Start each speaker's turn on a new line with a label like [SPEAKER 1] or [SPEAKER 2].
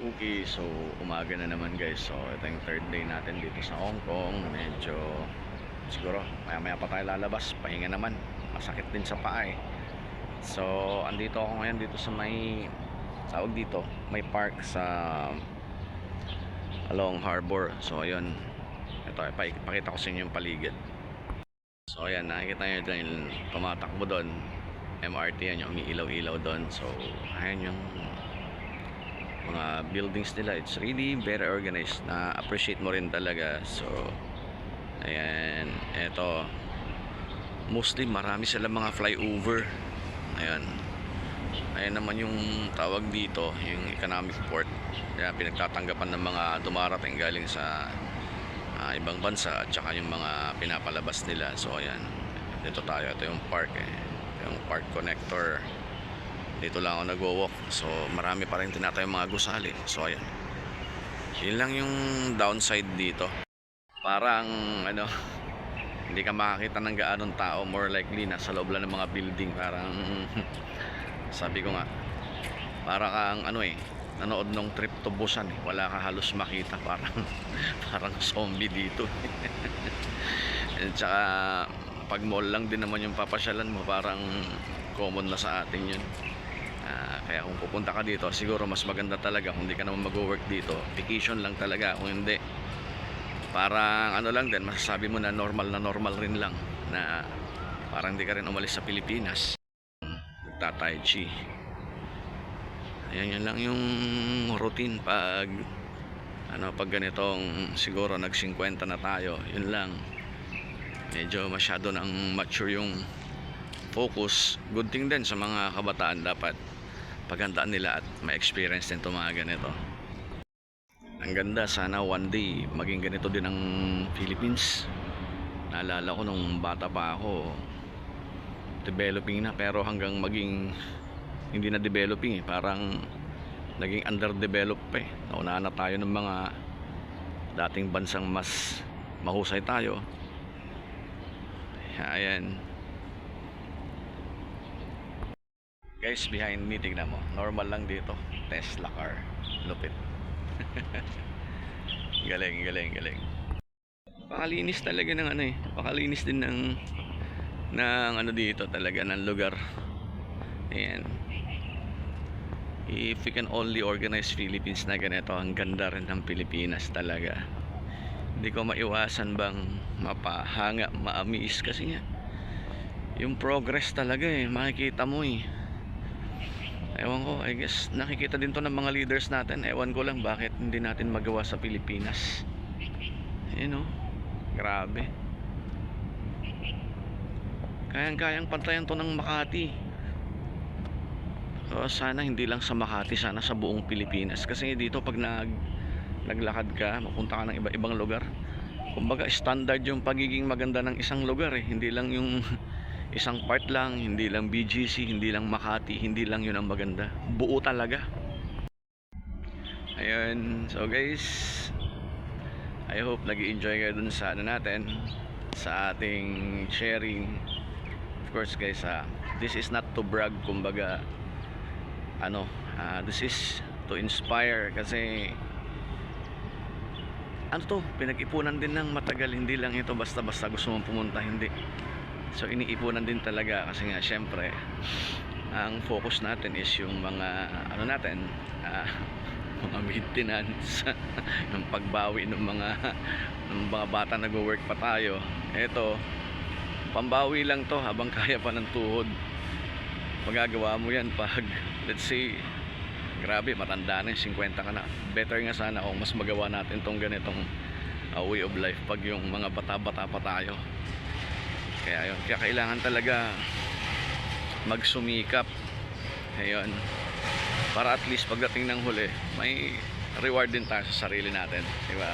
[SPEAKER 1] Okay, so umaga na naman guys. So ito yung third day natin dito sa Hong Kong. Medyo siguro maya pa tayo lalabas. Pahinga naman. Masakit din sa paa eh. So andito ako ngayon dito sa may tawag dito, may park sa Along Harbor. So ayun. Ito ipakita ko sa inyo yung paligid. So ayan, nakikita nyo dyan yung tumatakbo doon. MRT yan, yung umiilaw-ilaw doon. So ayan yung mga buildings nila. It's really very organized. Na appreciate mo rin talaga. So ayan, eto mostly marami sila mga flyover. Ayan, ayan naman yung tawag dito, yung economic port. Kaya pinagtatanggapan ng mga dumarating galing sa ibang bansa at saka yung mga pinapalabas nila. So ayan, dito tayo. Ito yung park eh. Ito yung park connector. Dito lang ako nag-walk. So marami pa rin tinatayong mga gusali. So ayan, yun lang yung downside dito. Parang ano, hindi ka makakita ng gaanong tao. More likely nasa loob lang ng mga building. Parang sabi ko nga, para kang ano eh, nanood ng Trip to Busan eh. Wala ka halos makita. Parang zombie dito. At saka pag mall lang din naman yung papasyalan mo, parang common na sa atin yun. Kaya kung pupunta ka dito, siguro mas maganda talaga kung hindi ka naman mag-work dito. Vacation lang talaga. Kung hindi, parang ano lang din, masasabi mo na normal rin lang. Na parang hindi ka rin umalis sa Pilipinas. Nagta-tai chi. Ayan, yun lang yung routine pag pag ganitong siguro nag-50 na tayo. Yun lang. Medyo masyado nang mature yung focus. Good thing din sa mga kabataan, dapat paghandaan nila at ma-experience din itong mga ganito. Ang ganda, sana one day maging ganito din ang Philippines. Naalala ko nung bata pa ako, developing na, pero hanggang maging hindi na developing eh, parang naging underdeveloped pa eh. Naunahan na tayo ng mga dating bansang mas mahusay tayo. Ayan guys, behind me, tignan mo, normal lang dito, Tesla car, lupit. galing. Pakalinis talaga ng ano eh, pakalinis din ng ano dito talaga, ng lugar. Ayan, if we can only organize Philippines na ganito, ang ganda rin ng Pilipinas talaga. Hindi ko maiwasan bang mapahanga, maamis, kasi nga yung progress talaga eh, makikita mo eh. Ewan ko, I guess nakikita din to ng mga leaders natin. Ewan ko lang bakit hindi natin magawa sa Pilipinas. You know, grabe. Kayang pantayan to ng Makati. So sana hindi lang sa Makati, sana sa buong Pilipinas. Kasi dito pag naglakad ka, mapunta ka ng iba-ibang lugar, kumbaga standard yung pagiging maganda ng isang lugar eh. Hindi lang yung isang part lang, hindi lang BGC, hindi lang Makati, hindi lang yun ang maganda. Buo talaga. Ayun, so guys, I hope nag-i-enjoy kayo dun sa natin, sa ating sharing. Of course guys, this is not to brag, kumbaga this is to inspire, kasi pinag-ipunan din ng matagal. Hindi lang ito basta-basta gusto mong pumunta, hindi. So iniipunan din talaga, kasi nga syempre ang focus natin is yung mga mga maintenance, yung pagbawi ng mga bata nag-work pa tayo. Eto, pambawi lang to habang kaya pa ng tuhod. Magagawa mo yan pag let's say grabe, matanda na, 50 ka na. Better nga sana kung mas magawa natin tong ganitong way of life pag yung mga bata-bata pa tayo. Kaya yun, kaya kailangan talaga magsumikap. Ayun, para at least pagdating ng huli, may reward din tayo sa sarili natin, diba?